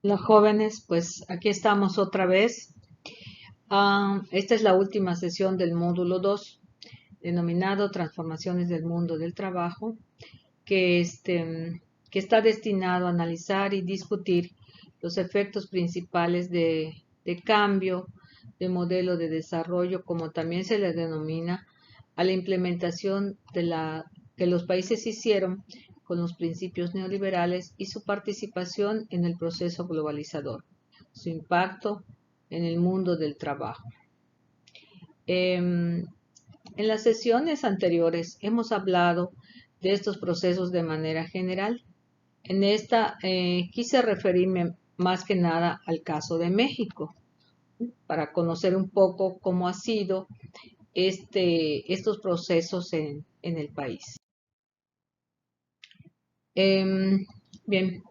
Los jóvenes, pues aquí estamos otra vez. Esta es la última sesión del módulo 2, denominado Transformaciones del Mundo del Trabajo, que, que está destinado a analizar y discutir los efectos principales de cambio de modelo de desarrollo, como también se le denomina, a la implementación que los países hicieron con los principios neoliberales y su participación en el proceso globalizador, su impacto en el mundo del trabajo. En las sesiones anteriores hemos hablado de estos procesos de manera general. En esta quise referirme más que nada al caso de México, para conocer un poco cómo ha sido estos procesos en el país. Bien,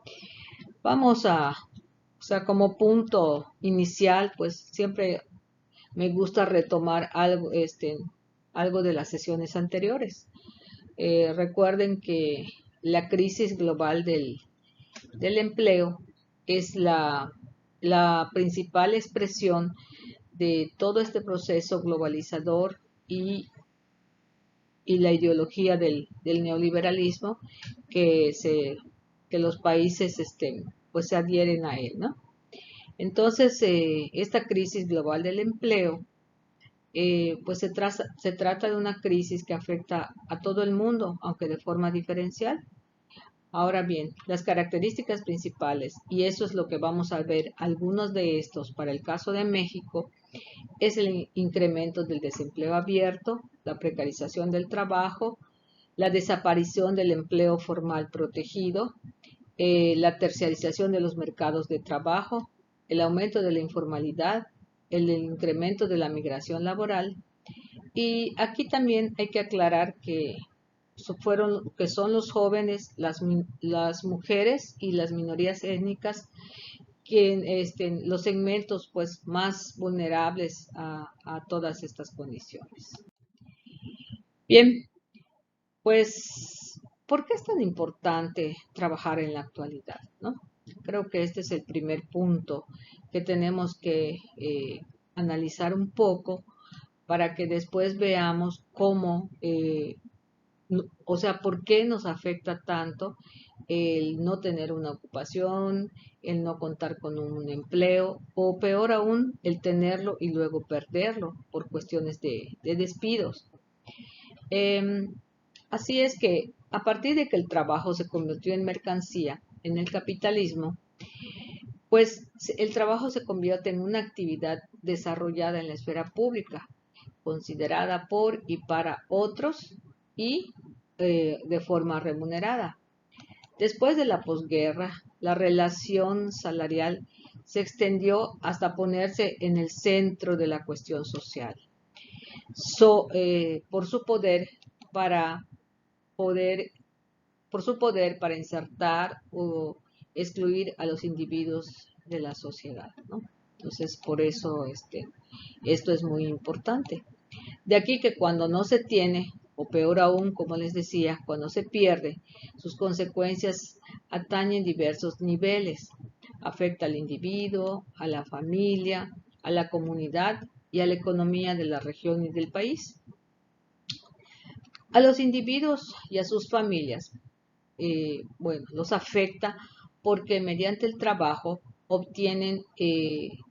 vamos o sea, como punto inicial, pues siempre me gusta retomar algo de las sesiones anteriores. Recuerden que la crisis global del empleo es la principal expresión de todo este proceso globalizador y la ideología del neoliberalismo que, se, que los países pues se adhieren a él, ¿no? Entonces, esta crisis global del empleo pues se trata de una crisis que afecta a todo el mundo, aunque de forma diferencial. Ahora bien, las características principales, y eso es lo que vamos a ver, algunos de estos para el caso de México, es el incremento del desempleo abierto, la precarización del trabajo, la desaparición del empleo formal protegido, la terciarización de los mercados de trabajo, el aumento de la informalidad, el incremento de la migración laboral. Y aquí también hay que aclarar que son los jóvenes, las mujeres y las minorías étnicas los segmentos pues más vulnerables a todas estas condiciones. Bien, pues, ¿por qué es tan importante trabajar en la actualidad, no? Creo que este es el primer punto que tenemos que analizar un poco para que después veamos cómo, o sea, por qué nos afecta tanto el no tener una ocupación, el no contar con un empleo o peor aún, el tenerlo y luego perderlo por cuestiones de despidos. Em, Así es que a partir de que el trabajo se convirtió en mercancía en el capitalismo, pues el trabajo se convierte en una actividad desarrollada en la esfera pública, considerada por y para otros y de forma remunerada. Después de la posguerra, la relación salarial se extendió hasta ponerse en el centro de la cuestión social, por su para poder por su poder para insertar o excluir a los individuos de la sociedad, ¿no? Entonces, por eso esto es muy importante. De aquí que cuando no se tiene, o peor aún, como les decía, cuando se pierde, sus consecuencias atañen diversos niveles. Afecta al individuo, a la familia, a la comunidad y a la economía de la región y del país. A los individuos y a sus familias, bueno, los afecta porque mediante el trabajo obtienen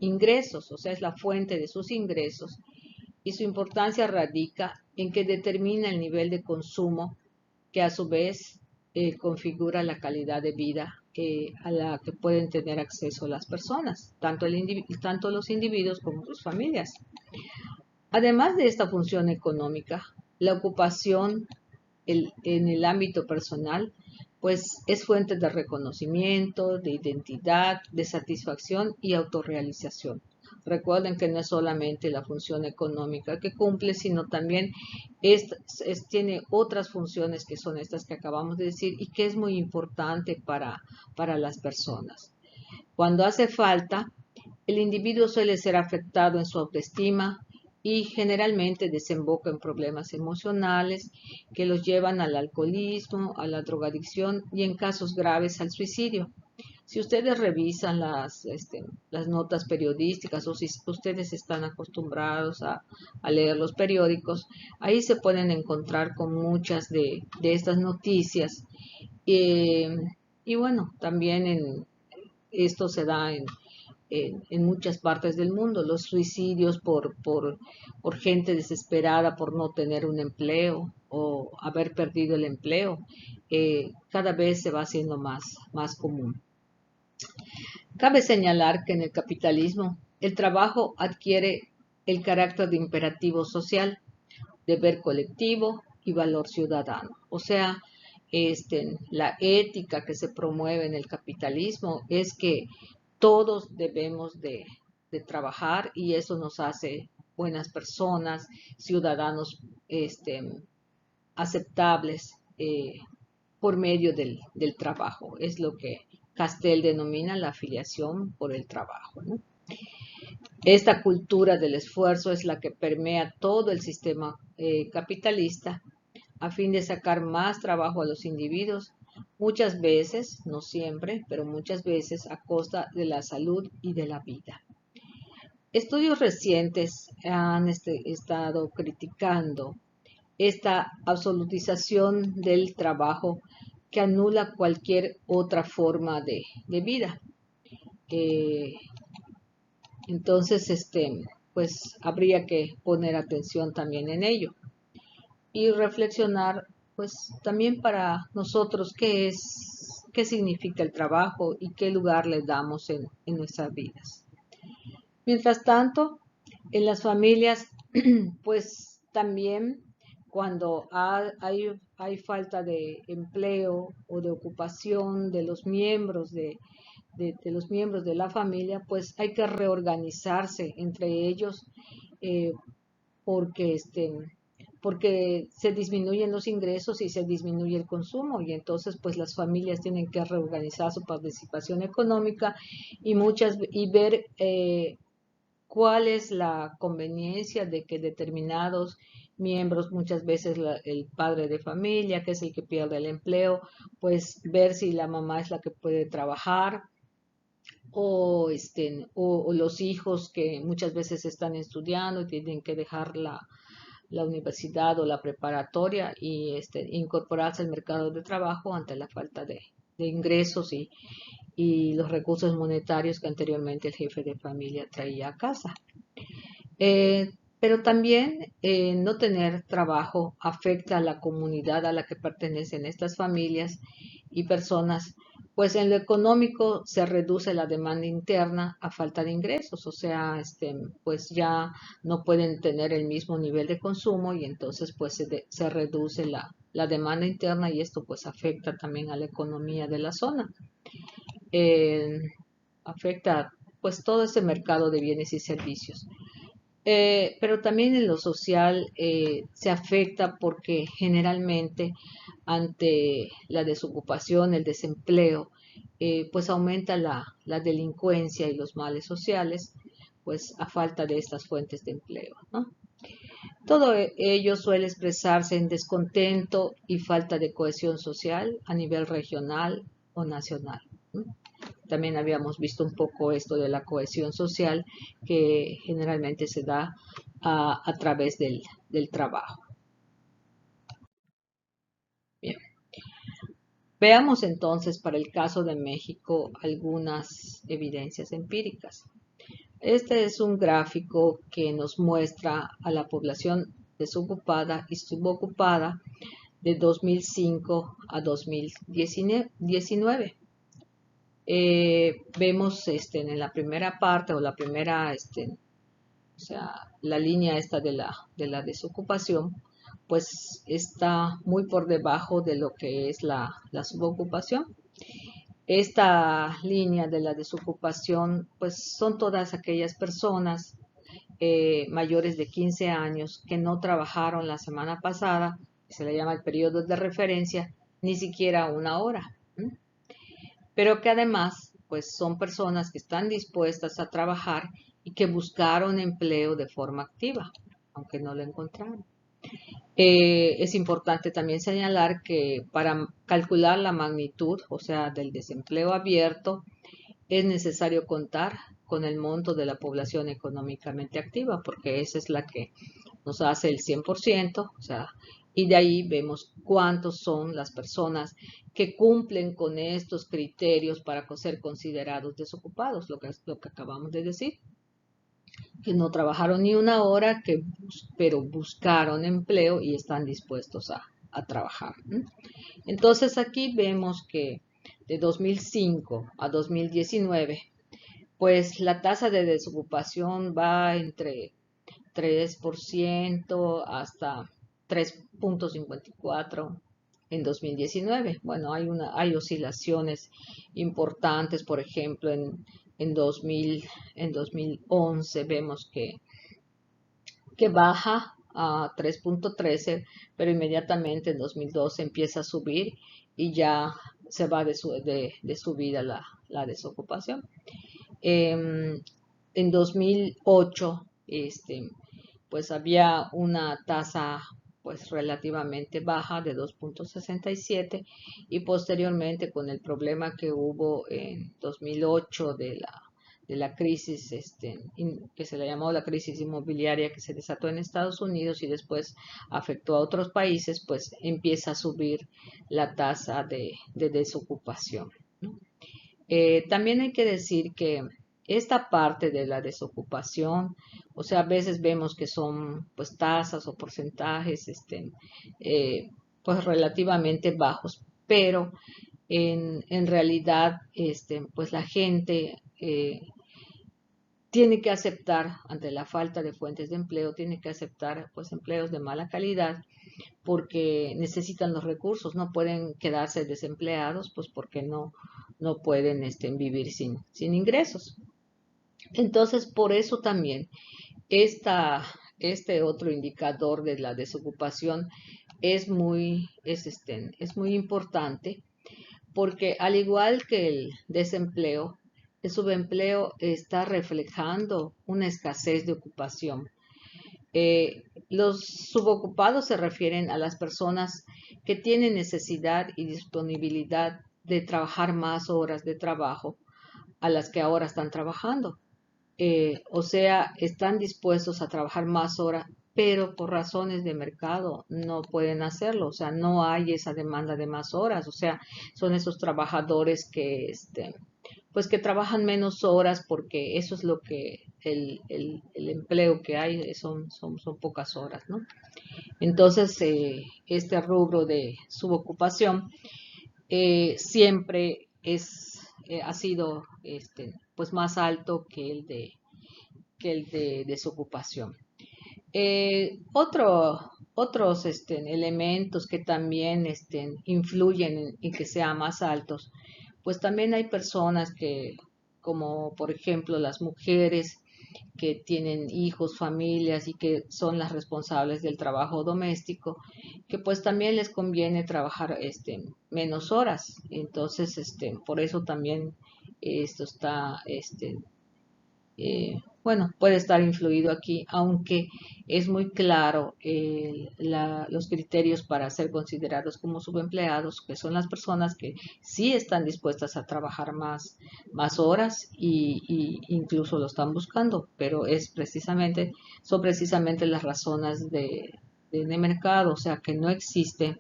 ingresos, o sea, es la fuente de sus ingresos y su importancia radica en que determina el nivel de consumo que a su vez configura la calidad de vida a la que pueden tener acceso las personas, tanto los individuos como sus familias. Además de esta función económica, la ocupación en el ámbito personal, pues es fuente de reconocimiento, de identidad, de satisfacción y autorrealización. Recuerden que no es solamente la función económica que cumple, sino también tiene otras funciones que son estas que acabamos de decir y que es muy importante para las personas. Cuando hace falta, el individuo suele ser afectado en su autoestima y generalmente desemboca en problemas emocionales que los llevan al alcoholismo, a la drogadicción y en casos graves al suicidio. Si ustedes revisan las notas periodísticas o si ustedes están acostumbrados a leer los periódicos, ahí se pueden encontrar con muchas de estas noticias. Eh, y bueno, también esto se da en muchas partes del mundo, los suicidios por gente desesperada por no tener un empleo o haber perdido el empleo, cada vez se va haciendo más común. Cabe señalar que en el capitalismo el trabajo adquiere el carácter de imperativo social, deber colectivo y valor ciudadano. O sea, la ética que se promueve en el capitalismo es que todos debemos de trabajar y eso nos hace buenas personas, ciudadanos aceptables por medio del trabajo. Es lo que Castell denomina la afiliación por el trabajo, ¿no? Esta cultura del esfuerzo es la que permea todo el sistema capitalista a fin de sacar más trabajo a los individuos, muchas veces, no siempre, pero muchas veces a costa de la salud y de la vida. Estudios recientes han estado criticando esta absolutización del trabajo que anula cualquier otra forma de vida. Eh, entonces, pues habría que poner atención también en ello y reflexionar, pues también para nosotros qué significa el trabajo y qué lugar le damos en nuestras vidas. Mientras tanto, en las familias, pues también cuando hay falta de empleo o de ocupación de los miembros de los miembros de la familia, pues hay que reorganizarse entre ellos eh, porque, porque se disminuyen los ingresos y se disminuye el consumo y entonces pues las familias tienen que reorganizar su participación económica y ver cuál es la conveniencia de que determinados miembros, muchas veces el padre de familia, que es el que pierde el empleo, pues ver si la mamá es la que puede trabajar o los hijos que muchas veces están estudiando y tienen que dejar la universidad o la preparatoria y incorporarse al mercado de trabajo ante la falta de ingresos y los recursos monetarios que anteriormente el jefe de familia traía a casa. Pero también no tener trabajo afecta a la comunidad a la que pertenecen estas familias y personas, pues en lo económico se reduce la demanda interna a falta de ingresos, o sea, pues ya no pueden tener el mismo nivel de consumo y entonces pues se reduce la demanda interna y esto pues afecta también a la economía de la zona. Eh, afecta pues todo ese mercado de bienes y servicios. Pero también en lo social se afecta porque generalmente ante la desocupación, el desempleo, pues aumenta la delincuencia y los males sociales, pues a falta de estas fuentes de empleo, ¿no? Todo ello suele expresarse en descontento y falta de cohesión social a nivel regional o nacional, ¿no? También habíamos visto un poco esto de la cohesión social que generalmente se da a través del trabajo. Bien. Veamos entonces para el caso de México algunas evidencias empíricas. Este es un gráfico que nos muestra a la población desocupada y subocupada de 2005 a 2019. Vemos en la primera parte o la primera, o sea, la línea esta de la desocupación, pues está muy por debajo de lo que es la subocupación. Esta línea de la desocupación, pues son todas aquellas personas mayores de 15 años que no trabajaron la semana pasada, se le llama el periodo de referencia, ni siquiera una hora. Pero que además pues son personas que están dispuestas a trabajar y que buscaron empleo de forma activa, aunque no lo encontraron. Es importante también señalar que para calcular la magnitud, o sea, del desempleo abierto, es necesario contar con el monto de la población económicamente activa, porque esa es la que nos hace el 100%, o sea, y de ahí vemos cuántos son las personas que cumplen con estos criterios para ser considerados desocupados, lo que acabamos de decir, que no trabajaron ni una hora, pero buscaron empleo y están dispuestos a trabajar. Entonces aquí vemos que de 2005 a 2019, pues la tasa de desocupación va entre 3% hasta 3,54 en 2019. Bueno, hay oscilaciones importantes, por ejemplo, en 2000, en 2011 vemos que baja a 3,13, pero inmediatamente en 2012 empieza a subir y ya se va de subida la desocupación. En 2008, pues había una tasa pues relativamente baja de 2,67 y posteriormente con el problema que hubo en 2008 de la crisis que se le llamó la crisis inmobiliaria que se desató en Estados Unidos y después afectó a otros países, pues empieza a subir la tasa de desocupación, ¿no? También hay que decir que esta parte de la desocupación, o sea, a veces vemos que son pues tasas o porcentajes pues relativamente bajos, pero en realidad pues la gente tiene que aceptar ante la falta de fuentes de empleo, tiene que aceptar pues empleos de mala calidad porque necesitan los recursos, no pueden quedarse desempleados, pues porque no pueden vivir sin ingresos. Entonces, por eso también este otro indicador de la desocupación es muy importante porque al igual que el desempleo, el subempleo está reflejando una escasez de ocupación. Los subocupados se refieren a las personas que tienen necesidad y disponibilidad de trabajar más horas de trabajo a las que ahora están trabajando. O sea, están dispuestos a trabajar más horas, pero por razones de mercado no pueden hacerlo. O sea, no hay esa demanda de más horas. O sea, son esos trabajadores pues que trabajan menos horas porque eso es lo que el empleo que hay son pocas horas, ¿no? Entonces, este rubro de subocupación siempre ha sido pues más alto que el de desocupación. Otros elementos que también influyen en que sean más altos, pues también hay personas como por ejemplo las mujeres que tienen hijos, familias y que son las responsables del trabajo doméstico, que pues también les conviene trabajar menos horas. Entonces, por eso también esto está bueno, puede estar influido aquí, aunque es muy claro los criterios para ser considerados como subempleados, que son las personas que sí están dispuestas a trabajar más horas y incluso lo están buscando, pero son precisamente las razones de mercado, o sea, que no existe,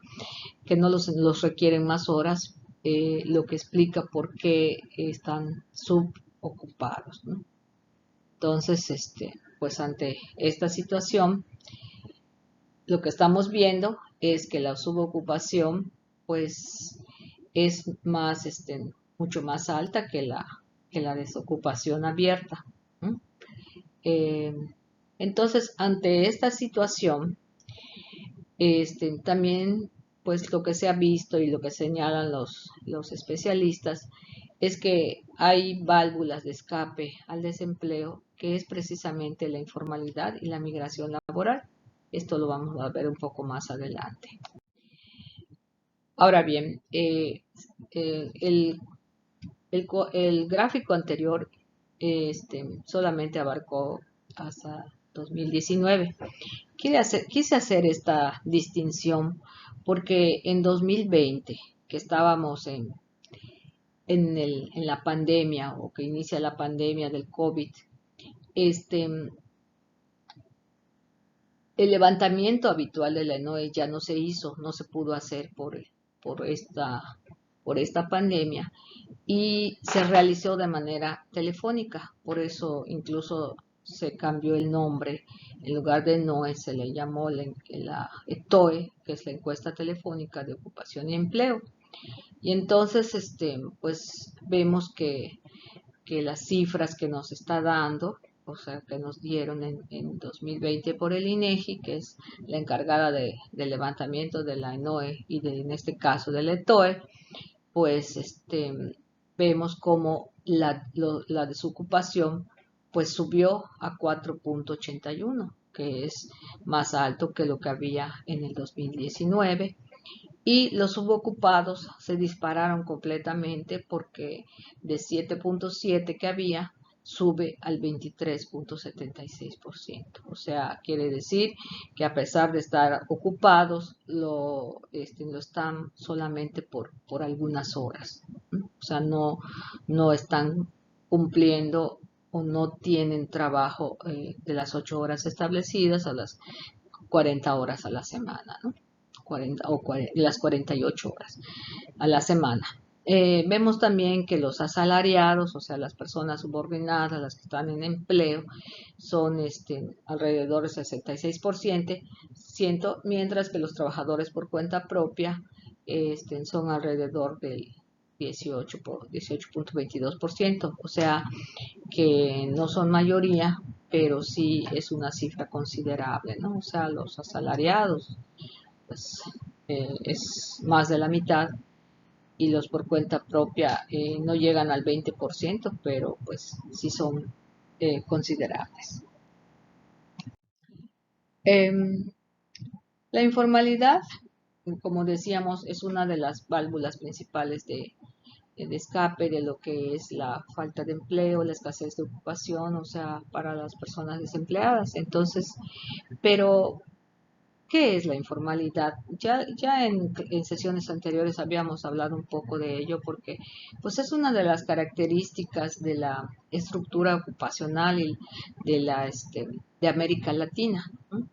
que no los requieren más horas, lo que explica por qué están subocupados, ¿no? Entonces, pues ante esta situación, lo que estamos viendo es que la subocupación, pues, es mucho más alta que la desocupación abierta. ¿No? Eh, entonces, ante esta situación, también, pues, lo que se ha visto y lo que señalan los especialistas es que hay válvulas de escape al desempleo, que es precisamente la informalidad y la migración laboral. Esto lo vamos a ver un poco más adelante. Ahora bien, el gráfico anterior solamente abarcó hasta 2019, quise hacer esta distinción porque en 2020, que estábamos en la pandemia o que inicia la pandemia del COVID, este, el levantamiento habitual de la ENOE ya no se hizo, no se pudo hacer por esta, por esta pandemia y se realizó de manera telefónica. Por eso incluso se cambió el nombre. En lugar de NOE se le llamó la ETOE, que es la encuesta telefónica de ocupación y empleo. Y entonces, pues vemos que las cifras que nos está dando, o sea, que nos dieron en 2020 por el INEGI, que es la encargada del levantamiento de la ENOE y en este caso del ETOE, pues vemos como la desocupación pues subió a 4.81, que es más alto que lo que había en el 2019, y los subocupados se dispararon completamente porque de 7.7 que había sube al 23.76%. O sea, quiere decir que a pesar de estar ocupados, lo están solamente por algunas horas. O sea, no están cumpliendo o no tienen trabajo de las 8 horas establecidas a las 40 horas a la semana, ¿no? 40, o 40, las 48 horas a la semana. Vemos también que los asalariados, o sea, las personas subordinadas, las que están en empleo, son alrededor del 66%, mientras que los trabajadores por cuenta propia son alrededor del 18.22%, o sea, que no son mayoría, pero sí es una cifra considerable, ¿no? O sea, los asalariados pues es más de la mitad y los por cuenta propia no llegan al 20%, pero pues sí son considerables. Eh, la informalidad, como decíamos, es una de las válvulas principales de escape de lo que es la falta de empleo, la escasez de ocupación, o sea, para las personas desempleadas. Entonces, pero ¿qué es la informalidad? Ya en sesiones anteriores habíamos hablado un poco de ello porque pues es una de las características de la estructura ocupacional y de América Latina, ¿no?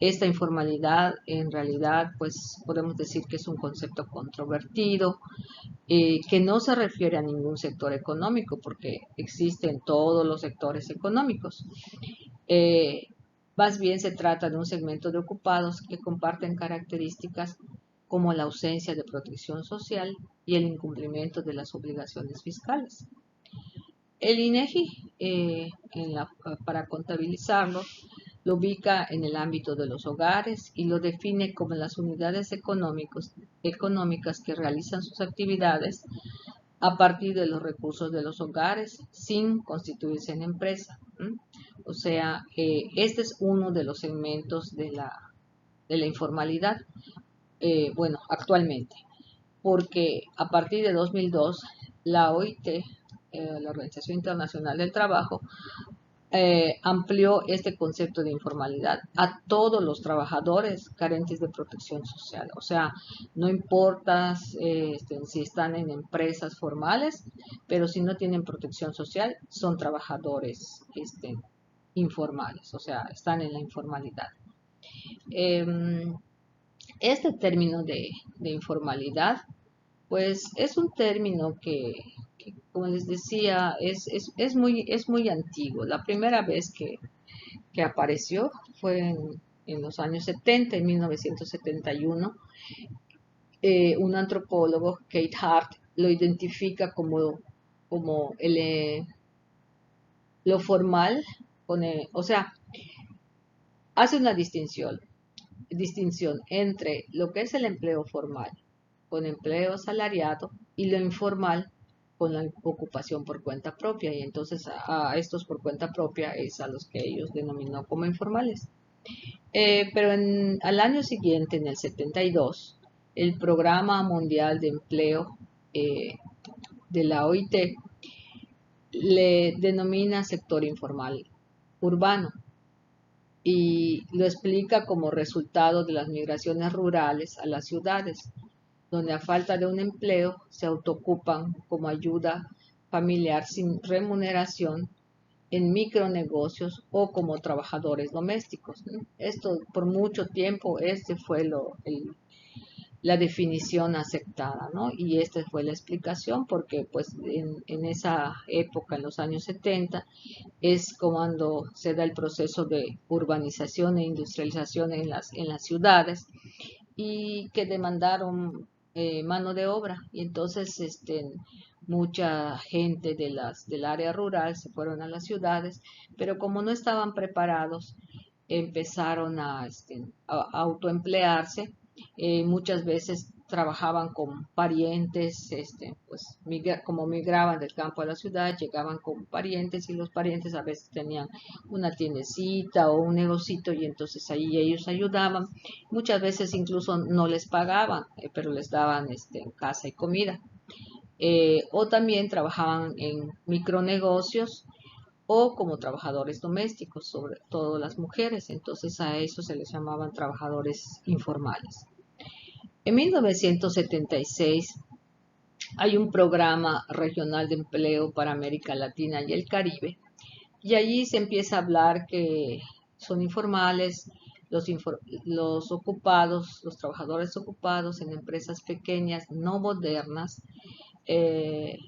Esta informalidad en realidad pues podemos decir que es un concepto controvertido, que no se refiere a ningún sector económico porque existe en todos los sectores económicos. Eh, Más bien se trata de un segmento de ocupados que comparten características como la ausencia de protección social y el incumplimiento de las obligaciones fiscales. El INEGI, para contabilizarlo, lo ubica en el ámbito de los hogares y lo define como las unidades económicas que realizan sus actividades a partir de los recursos de los hogares sin constituirse en empresa. O sea, este es uno de los segmentos de la informalidad, bueno, actualmente, porque a partir de 2002, la OIT, la Organización Internacional del Trabajo, amplió este concepto de informalidad a todos los trabajadores carentes de protección social. O sea, no importa si están en empresas formales, pero si no tienen protección social, son trabajadores informales, o sea, están en la informalidad. Este término de informalidad, pues es un término que, como les decía, es muy antiguo. La primera vez que apareció fue en los años 70, en 1971. Un antropólogo, Kate Hart, lo identifica como lo formal, o sea, hace una distinción entre lo que es el empleo formal con empleo asalariado y lo informal con la ocupación por cuenta propia. Y entonces a estos por cuenta propia es a los que ellos denominó como informales. Pero al año siguiente, en el 72, el Programa Mundial de Empleo de la OIT le denomina sector informal urbano. y lo explica como resultado de las migraciones rurales a las ciudades, donde a falta de un empleo se autoocupan como ayuda familiar sin remuneración en micronegocios o como trabajadores domésticos, ¿no? Esto por mucho tiempo, este fue la definición aceptada, ¿no? Y esta fue la explicación porque pues en esa época, en los años 70, es cuando se da el proceso de urbanización e industrialización en las ciudades y que demandaron mano de obra. Y entonces mucha gente del área rural se fueron a las ciudades, pero como no estaban preparados, empezaron a autoemplearse. Muchas veces trabajaban con parientes, pues como migraban del campo a la ciudad, llegaban con parientes y los parientes a veces tenían una tiendecita o un negocito y entonces ahí ellos ayudaban. Muchas veces incluso no les pagaban, pero les daban casa y comida. O también trabajaban en micronegocios o como trabajadores domésticos, sobre todo las mujeres. Entonces a eso se les llamaban trabajadores informales. En 1976 hay un programa regional de empleo para América Latina y el Caribe y allí se empieza a hablar que son informales los ocupados, los trabajadores ocupados en empresas pequeñas, no modernas, eh,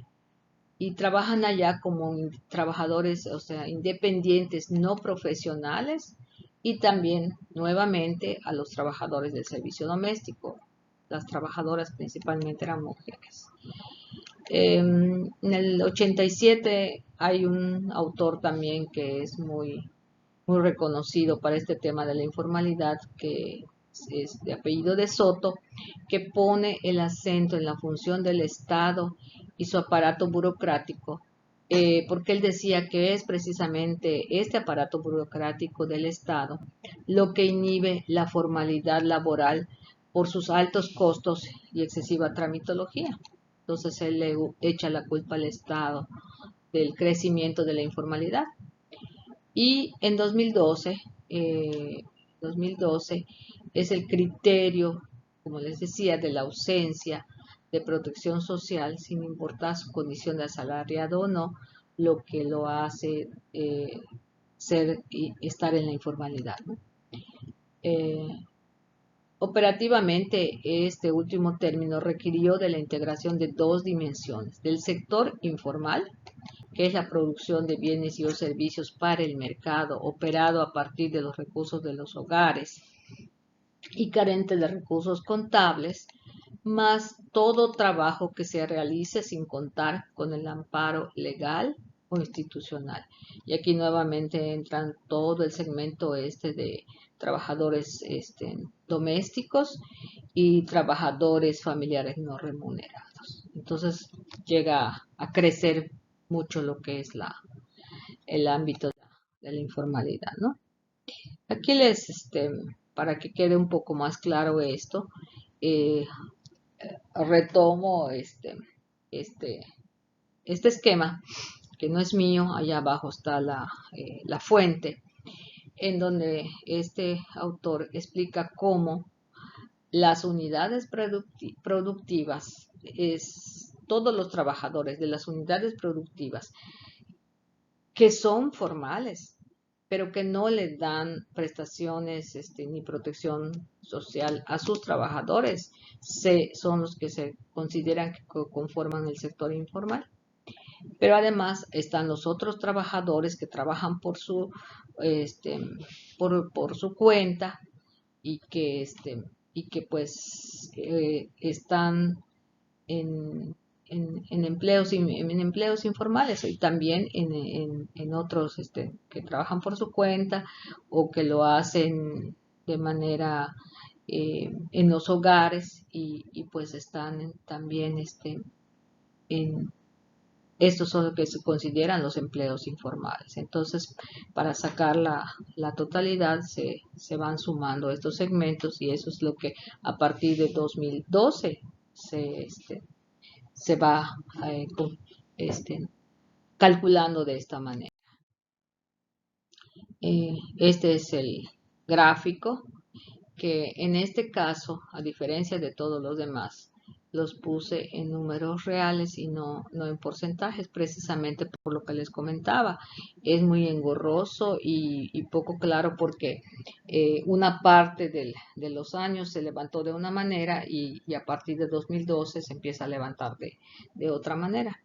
y trabajan allá como trabajadores, o sea, independientes, no profesionales, y también nuevamente a los trabajadores del servicio doméstico. Las trabajadoras principalmente eran mujeres. En el 87 hay un autor también que es muy reconocido para este tema de la informalidad, que es de apellido de Soto, que pone el acento en la función del Estado y su aparato burocrático, porque él decía que es precisamente este aparato burocrático del Estado lo que inhibe la formalidad laboral por sus altos costos y excesiva tramitología. Entonces él le echa la culpa al Estado del crecimiento de la informalidad. Y en 2012 es el criterio, como les decía, de la ausencia de protección social, sin importar su condición de asalariado o no, lo que lo hace estar en la informalidad, ¿no? Eh, Operativamente, este último término requirió de la integración de dos dimensiones, del sector informal, que es la producción de bienes y o servicios para el mercado, operado a partir de los recursos de los hogares y carente de recursos contables, más todo trabajo que se realice sin contar con el amparo legal o institucional. Y aquí nuevamente entran todo el segmento de trabajadores domésticos y trabajadores familiares no remunerados. Entonces llega a crecer mucho lo que es el ámbito de la informalidad, ¿no? Aquí para que quede un poco más claro esto, eh, retomo este, este esquema, que no es mío, allá abajo está la fuente, en donde este autor explica cómo las unidades productivas, todos los trabajadores de las unidades productivas que son formales, pero que no le dan prestaciones ni protección social a sus trabajadores, son los que se consideran que conforman el sector informal. Pero además están los otros trabajadores que trabajan este, por su cuenta y que pues están en, en empleos informales y también en otros que trabajan por su cuenta o que lo hacen de manera en los hogares y pues están también en estos son los que se consideran los empleos informales. Entonces, para sacar la totalidad se van sumando estos segmentos y eso es lo que a partir de 2012 se va este, calculando de esta manera. Este es el gráfico que en este caso, a diferencia de todos los demás, los puse en números reales y no en porcentajes, precisamente por lo que les comentaba. Es muy engorroso y poco claro porque una parte de los años se levantó de una manera y a partir de 2012 se empieza a levantar de otra manera.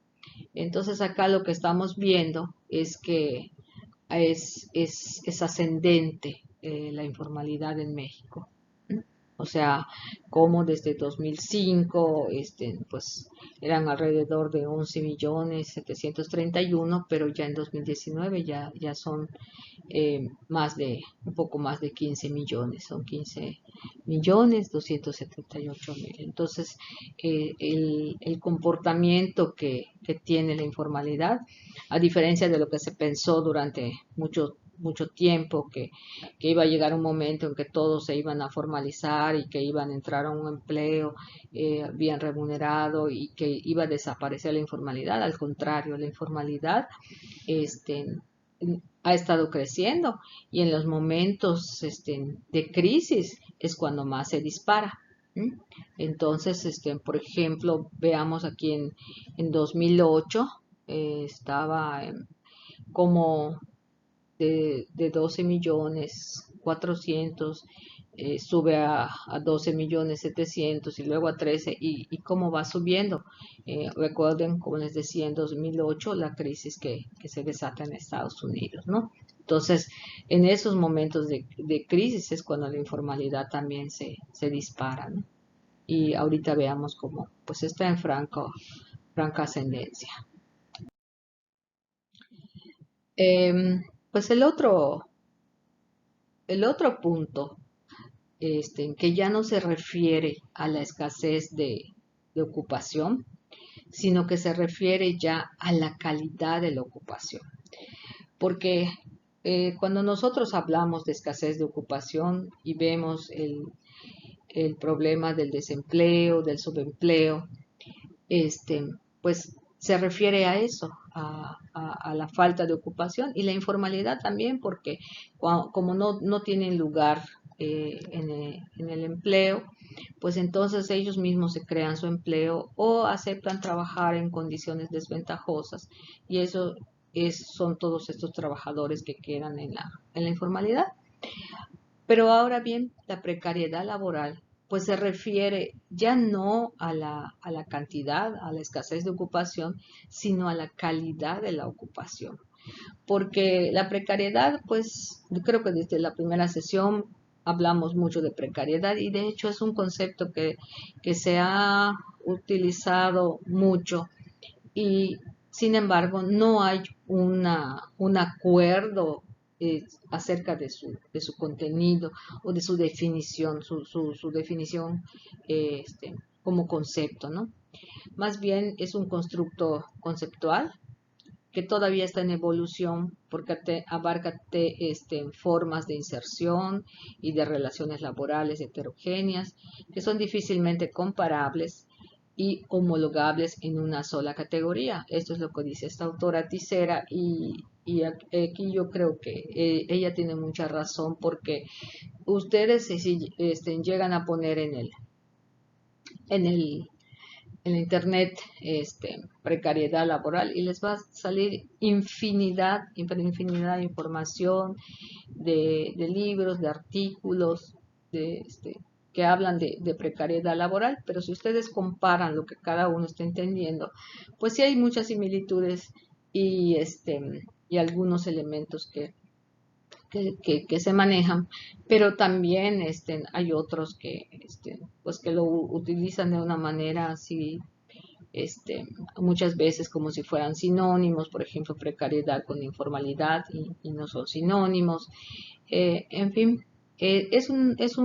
Entonces acá lo que estamos viendo es que es ascendente la informalidad en México. O sea, como desde 2005, pues eran alrededor de 11 millones 731, pero ya en 2019 ya son un poco más de 15 millones, son 15 millones 278 mil. Entonces, el comportamiento que tiene la informalidad, a diferencia de lo que se pensó durante mucho tiempo, que iba a llegar un momento en que todos se iban a formalizar y que iban a entrar a un empleo bien remunerado y que iba a desaparecer la informalidad. Al contrario, la informalidad este, ha estado creciendo y en los momentos de crisis es cuando más se dispara. Entonces, por ejemplo, veamos aquí en 2008 estaba como de 12 millones 400, sube a 12 millones 700 y luego a 13 y cómo va subiendo. Recuerden, como les decía, en 2008 la crisis que se desata en Estados Unidos, ¿no? Entonces, en esos momentos de crisis es cuando la informalidad también se dispara, ¿no? Y ahorita veamos cómo pues está en franca ascendencia. Pues el otro punto que ya no se refiere a la escasez de ocupación, sino que se refiere ya a la calidad de la ocupación. Porque cuando nosotros hablamos de escasez de ocupación y vemos el problema del desempleo, del subempleo, pues se refiere a eso, a la falta de ocupación y la informalidad también, porque como no tienen lugar en el empleo, pues entonces ellos mismos se crean su empleo o aceptan trabajar en condiciones desventajosas y eso son todos estos trabajadores que quedan en la informalidad. Pero ahora bien, la precariedad laboral pues se refiere ya no a la cantidad, a la escasez de ocupación, sino a la calidad de la ocupación. Porque la precariedad, pues yo creo que desde la primera sesión hablamos mucho de precariedad y de hecho es un concepto que se ha utilizado mucho y sin embargo no hay un acuerdo acerca de su contenido o de su definición, su definición como concepto, ¿no? Más bien es un constructo conceptual que todavía está en evolución porque abarca formas de inserción y de relaciones laborales heterogéneas que son difícilmente comparables y homologables en una sola categoría. Esto es lo que dice esta autora Tisera y aquí yo creo que ella tiene mucha razón porque ustedes si llegan a poner en el en internet precariedad laboral y les va a salir infinidad de información de libros, de artículos que hablan de precariedad laboral, pero si ustedes comparan lo que cada uno está entendiendo, pues sí hay muchas similitudes y algunos elementos que se manejan, pero también hay otros pues que lo utilizan de una manera así, muchas veces como si fueran sinónimos, por ejemplo, precariedad con informalidad y no son sinónimos. En fin,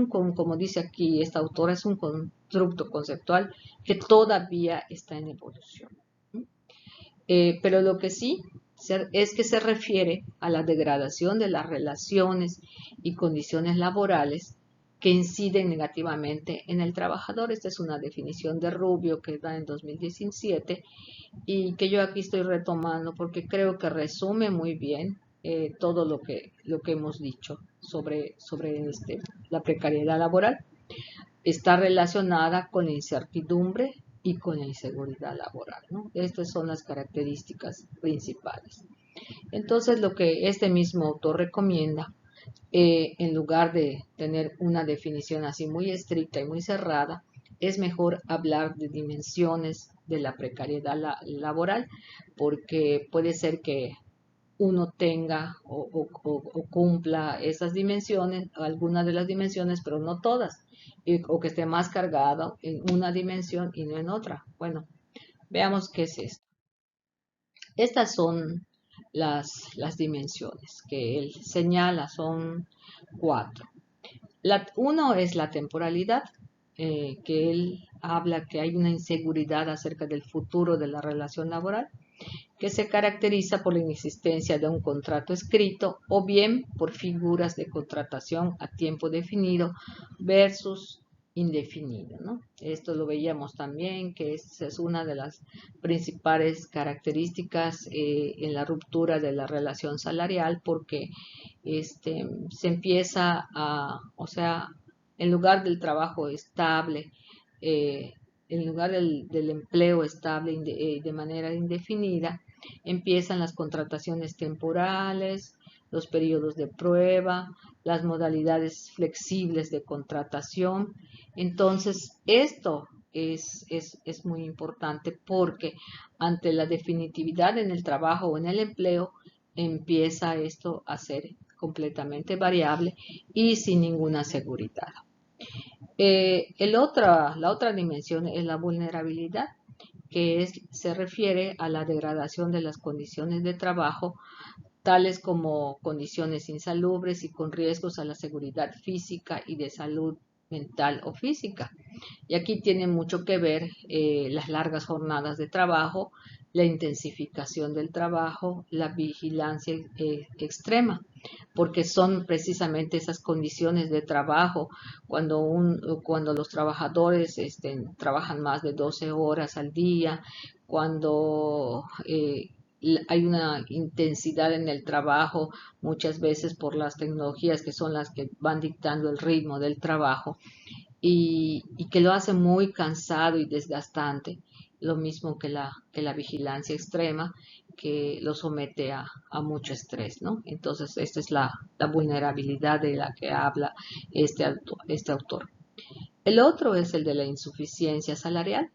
como dice aquí esta autora, es un constructo conceptual que todavía está en evolución. Pero lo que sí es que se refiere a la degradación de las relaciones y condiciones laborales que inciden negativamente en el trabajador. Esta es una definición de Rubio que da en 2017 y que yo aquí estoy retomando porque creo que resume muy bien todo lo que hemos dicho sobre la precariedad laboral. Está relacionada con la incertidumbre y con la inseguridad laboral, ¿no? Estas son las características principales. Entonces, lo que este mismo autor recomienda, en lugar de tener una definición así muy estricta y muy cerrada, es mejor hablar de dimensiones de la precariedad laboral, porque puede ser que uno tenga o cumpla esas dimensiones, algunas de las dimensiones, pero no todas, o que esté más cargado en una dimensión y no en otra. Bueno, veamos qué es esto. Estas son las dimensiones que él señala, son 4. Uno es la temporalidad, que él habla que hay una inseguridad acerca del futuro de la relación laboral, que se caracteriza por la inexistencia de un contrato escrito o bien por figuras de contratación a tiempo definido versus indefinido, ¿no? Esto lo veíamos también, que es una de las principales características en la ruptura de la relación salarial, porque se empieza o sea, en lugar del trabajo estable, en lugar del empleo estable de manera indefinida, empiezan las contrataciones temporales, los periodos de prueba, las modalidades flexibles de contratación. Entonces, esto es muy importante porque ante la definitividad en el trabajo o en el empleo, empieza esto a ser completamente variable y sin ninguna seguridad. La otra dimensión es la vulnerabilidad, que se refiere a la degradación de las condiciones de trabajo, tales como condiciones insalubres y con riesgos a la seguridad física y de salud mental o física. Y aquí tiene mucho que ver las largas jornadas de trabajo, la intensificación del trabajo, la vigilancia extrema, porque son precisamente esas condiciones de trabajo cuando los trabajadores trabajan más de 12 horas al día, cuando hay una intensidad en el trabajo, muchas veces por las tecnologías que son las que van dictando el ritmo del trabajo, y que lo hace muy cansado y desgastante, lo mismo que la vigilancia extrema, que lo somete a mucho estrés, ¿no? Entonces, esta es la vulnerabilidad de la que habla este autor. El otro es el de la insuficiencia salarial.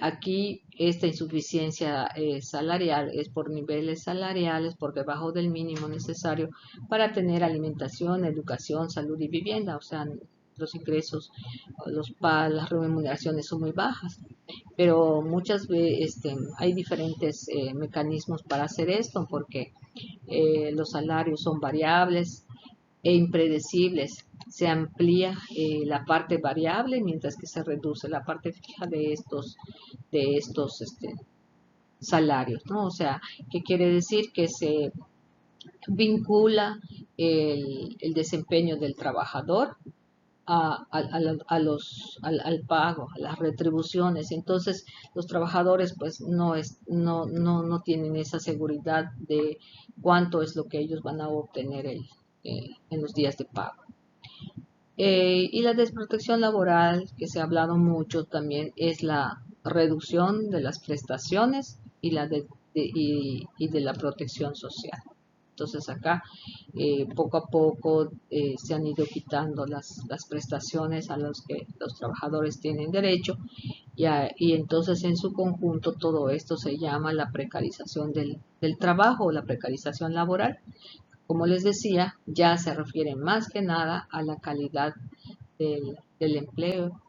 Aquí esta insuficiencia salarial es por niveles salariales por debajo del mínimo necesario para tener alimentación, educación, salud y vivienda. O sea, los ingresos, las remuneraciones son muy bajas. Pero muchas veces hay diferentes mecanismos para hacer esto, porque los salarios son variables e impredecibles. Se amplía la parte variable mientras que se reduce la parte fija de estos salarios, ¿no? O sea, ¿qué quiere decir? Que se vincula el desempeño del trabajador al pago, a las retribuciones. Entonces, los trabajadores pues no tienen esa seguridad de cuánto es lo que ellos van a obtener en los días de pago. Y la desprotección laboral, que se ha hablado mucho también, es la reducción de las prestaciones y de la protección social. Entonces acá poco a poco se han ido quitando las prestaciones a las que los trabajadores tienen derecho, y entonces en su conjunto todo esto se llama la precarización del trabajo o la precarización laboral. Como les decía, ya se refiere más que nada a la calidad del empleo,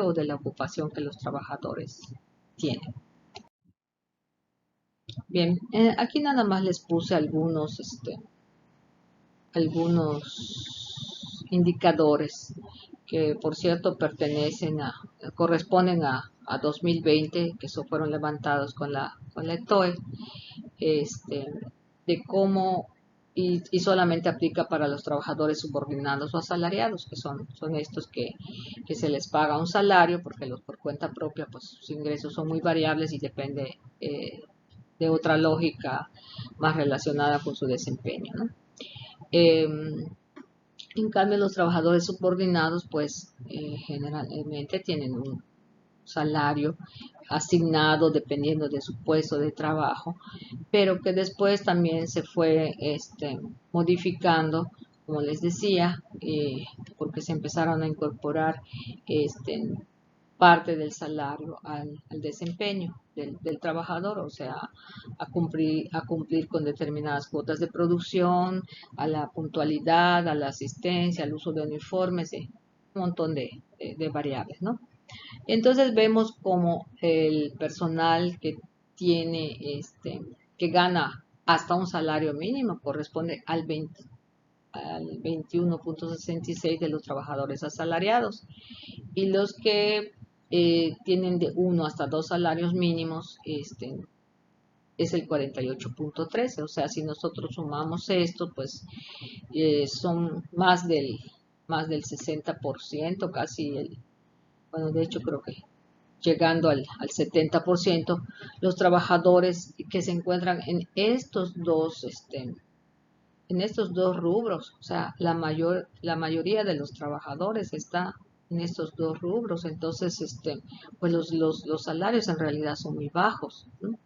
o de la ocupación que los trabajadores tienen. Bien, aquí nada más les puse algunos indicadores que, por cierto, corresponden a 2020, que fueron levantados con la ETOE, de cómo, y solamente aplica para los trabajadores subordinados o asalariados, que son estos que se les paga un salario, porque los por cuenta propia, pues sus ingresos son muy variables y depende de otra lógica más relacionada con su desempeño, ¿no? Eh, en cambio, los trabajadores subordinados, pues generalmente tienen un salario asignado dependiendo de su puesto de trabajo, pero que después también se fue modificando, como les decía, porque se empezaron a incorporar este, parte del salario al desempeño del trabajador, o sea, a cumplir con determinadas cuotas de producción, a la puntualidad, a la asistencia, al uso de uniformes, un montón de variables, ¿no? Entonces vemos como el personal que tiene, que gana hasta un salario mínimo corresponde al 21,66 de los trabajadores asalariados, y los que tienen de uno hasta dos salarios mínimos, es el 48,13. O sea, si nosotros sumamos esto, pues son más del 60%, casi bueno, de hecho creo que llegando al 70%, los trabajadores que se encuentran en estos dos rubros. O sea, la mayoría de los trabajadores está en estos dos rubros. Entonces, pues los salarios en realidad son muy bajos, ¿no?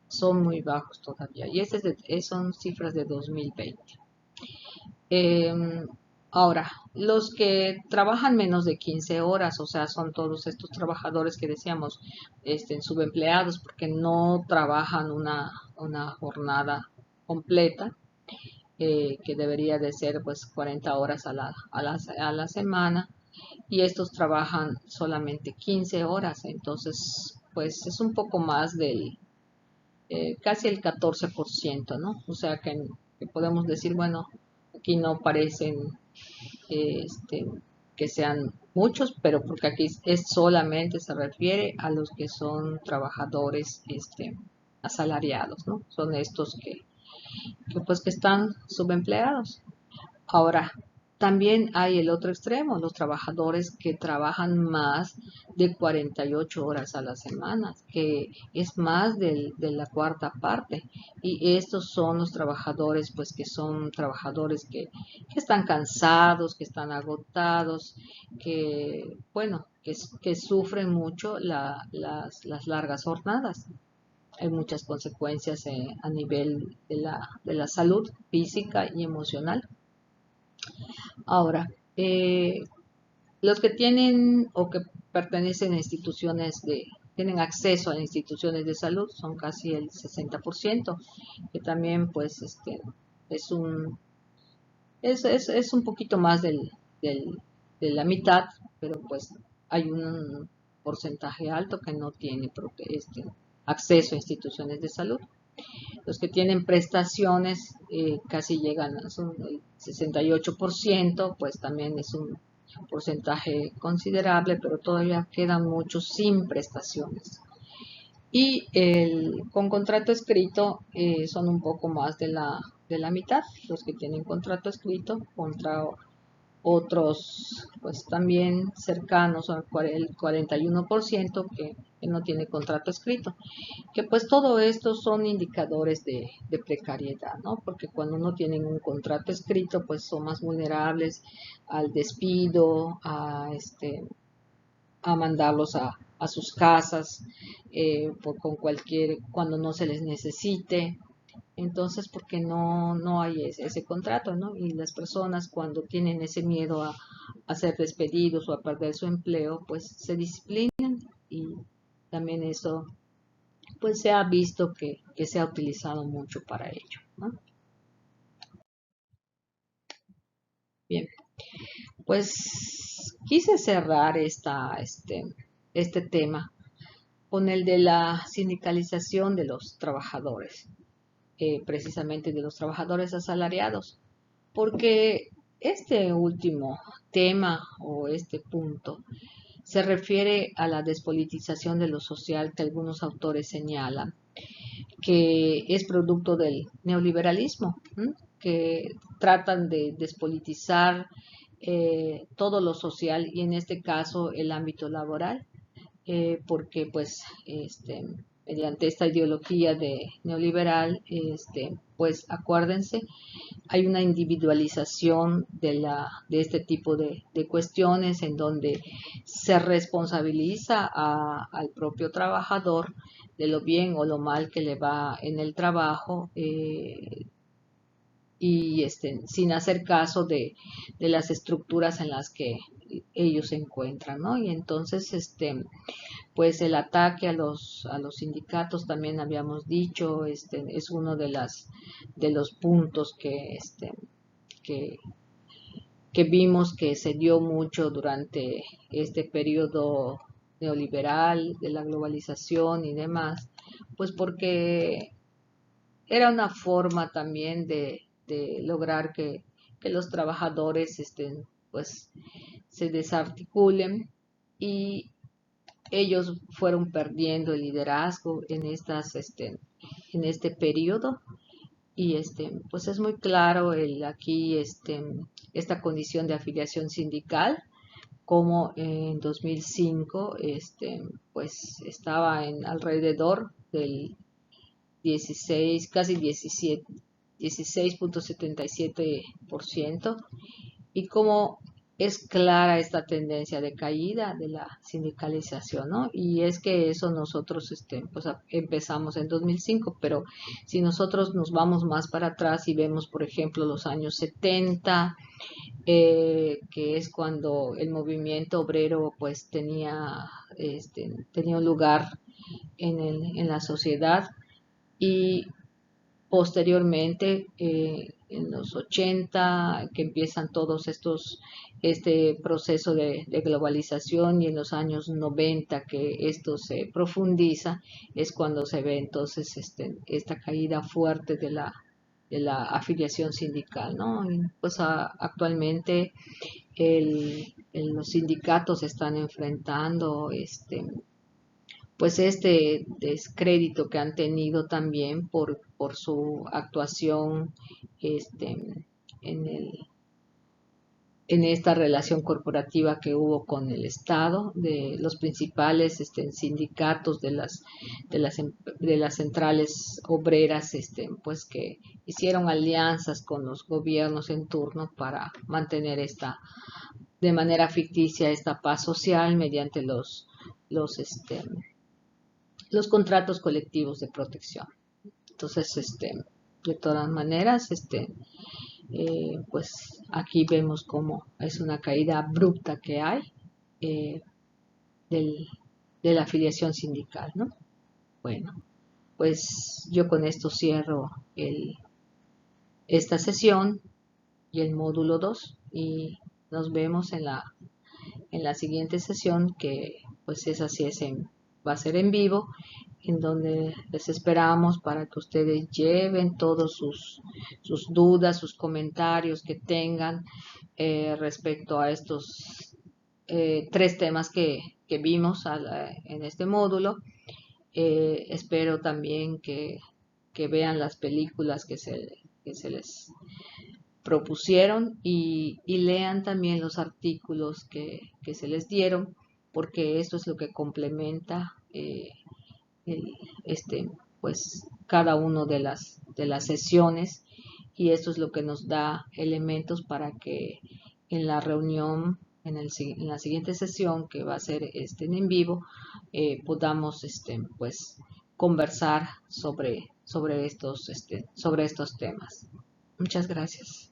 Son muy bajos todavía. Y son cifras de 2020. Eh, Ahora, los que trabajan menos de 15 horas, o sea, son todos estos trabajadores que decíamos, subempleados, porque no trabajan una jornada completa, que debería de ser pues 40 horas a la semana, y estos trabajan solamente 15 horas. Entonces pues es un poco más casi el 14%, ¿no? O sea que podemos decir, bueno, aquí no parecen que sean muchos, pero porque aquí solamente se refiere a los que son trabajadores asalariados, ¿no? Son estos que están subempleados. Ahora, también hay el otro extremo, los trabajadores que trabajan más de 48 horas a la semana, que es más de la cuarta parte. Y estos son los trabajadores, pues que son trabajadores que están cansados, que están agotados, que, bueno, que sufren mucho las largas jornadas. Hay muchas consecuencias a nivel de la salud física y emocional. Ahora, los que tienen o que pertenecen a tienen acceso a instituciones de salud son casi el 60%, que también pues es un poquito más del- de la mitad, pero pues hay un porcentaje alto que no tiene acceso a instituciones de salud. Los que tienen prestaciones casi llegan a son el 68%, pues también es un porcentaje considerable, pero todavía quedan muchos sin prestaciones. Y con contrato escrito son un poco más de la mitad, los que tienen contrato escrito contra otros pues también cercanos al 41% que no tiene contrato escrito, que pues todo esto son indicadores de precariedad, ¿no? Porque cuando no tienen un contrato escrito, pues son más vulnerables al despido, a mandarlos a sus casas, cuando no se les necesite. Entonces, porque no hay ese contrato, ¿no? Y las personas cuando tienen ese miedo a ser despedidos o a perder su empleo, pues se disciplinan, y también eso pues se ha visto que se ha utilizado mucho para ello, ¿no? Bien, pues quise cerrar este tema con el de la sindicalización de los trabajadores, precisamente de los trabajadores asalariados, porque este último tema o este punto se refiere a la despolitización de lo social que algunos autores señalan que es producto del neoliberalismo, ¿m? Que tratan de despolitizar todo lo social, y en este caso el ámbito laboral, porque pues mediante esta ideología de neoliberal, pues acuérdense, hay una individualización de este tipo de cuestiones en donde se responsabiliza al propio trabajador de lo bien o lo mal que le va en el trabajo, y sin hacer caso de las estructuras en las que ellos se encuentran, ¿no? Y entonces, pues el ataque a los sindicatos, también habíamos dicho, es uno de los puntos que, que vimos que se dio mucho durante este periodo neoliberal de la globalización y demás, pues porque era una forma también de lograr que los trabajadores pues se desarticulen, y ellos fueron perdiendo el liderazgo en este periodo. Y pues es muy claro aquí esta condición de afiliación sindical, como en 2005 pues estaba en alrededor del 16, casi 17, 16.77%, y cómo es clara esta tendencia de caída de la sindicalización, ¿no? Y es que eso nosotros pues empezamos en 2005, pero si nosotros nos vamos más para atrás y vemos, por ejemplo, los años 70, que es cuando el movimiento obrero pues tenía un lugar en la sociedad, y posteriormente, en los 80, que empiezan todos este proceso de globalización, y en los años 90 que esto se profundiza, es cuando se ve entonces esta caída fuerte de la afiliación sindical, ¿no? Y pues actualmente los sindicatos están enfrentando pues este descrédito que han tenido también por su actuación en en esta relación corporativa que hubo con el Estado, de los principales sindicatos de las centrales obreras, pues que hicieron alianzas con los gobiernos en turno para mantener de manera ficticia esta paz social mediante los, este, los contratos colectivos de protección. Entonces, de todas maneras, pues aquí vemos cómo es una caída abrupta que hay, eh, del, de la afiliación sindical, ¿no? Bueno, pues yo con esto cierro esta sesión y el módulo 2, y nos vemos en la siguiente sesión, que pues esa sí va a ser en vivo, en donde les esperamos para que ustedes lleven todos sus dudas, sus comentarios que tengan, respecto a estos 3 temas que vimos en este módulo. Espero también que vean las películas que se les propusieron, y lean también los artículos que se les dieron, porque esto es lo que complementa el- pues cada uno de las sesiones, y esto es lo que nos da elementos para que en la reunión, en la siguiente sesión, que va a ser en vivo, podamos pues conversar sobre estos temas. Muchas gracias.